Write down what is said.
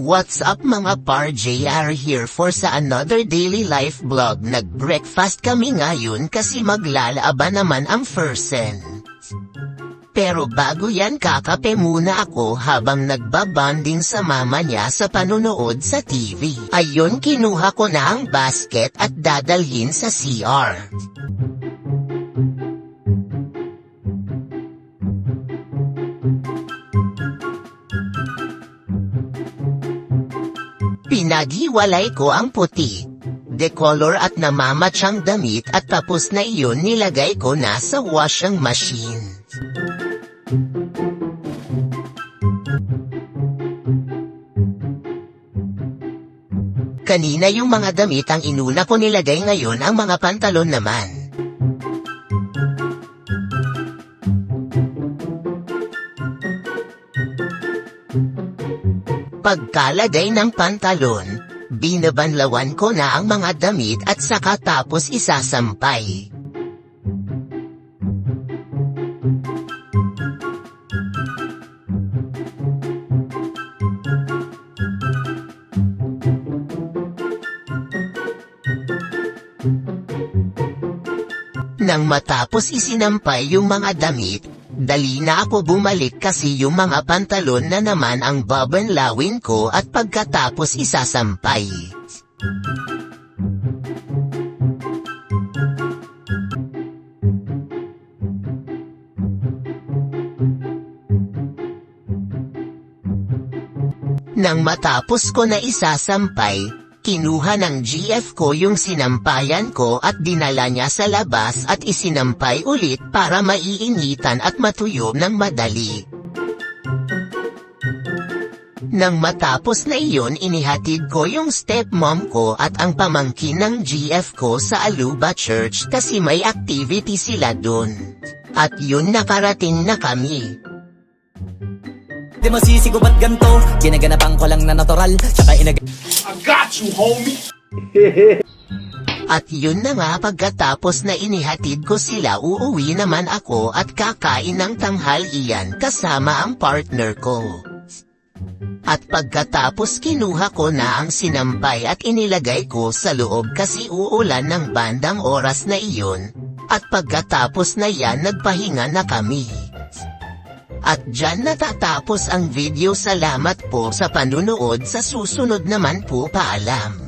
What's up mga par, JR here for sa another daily life vlog. Nag-breakfast kami ngayon kasi maglalaban naman ang Fersen. Pero bago yan kakape muna ako habang nagbabanding sa mama niya sa panonood sa TV. Ayun, kinuha ko na ang basket at dadalhin sa CR. Pinaghiwalay ko ang puti, decolor at namamatsyang damit at tapos na iyon nilagay ko na sa washing machine. Kanina yung mga damit ang inuna ko nilagay, ngayon ang mga pantalon naman. Pagkalagay ng pantalon, binabanlawan ko na ang mga damit at saka tapos isasampay. Nang matapos isinampay yung mga damit, dali na ako bumalik kasi yung mga pantalon na naman ang babanlawin ko at pagkatapos isasampay. Nang matapos ko na isasampay, kinuha ng GF ko yung sinampayan ko at dinala niya sa labas at isinampay ulit para maiinitan at matuyo ng madali. Nang matapos na iyon, inihatid ko yung stepmom ko at ang pamangkin ng GF ko sa Aluba Church kasi may activity sila dun. At yun, nakarating na kami. Di masisigo ba't ganto? Ginaganapan ko lang na natural, tsaka I got you, homie! At yun na nga, pagkatapos na inihatid ko sila, uuwi naman ako at kakain ng tanghalian kasama ang partner ko. At pagkatapos kinuha ko na ang sinampay at inilagay ko sa loob kasi uulan ng bandang oras na iyon. At pagkatapos na yan, nagpahinga na kami. At dyan natatapos ang video. Salamat po sa panunood. Sa susunod naman po, paalam.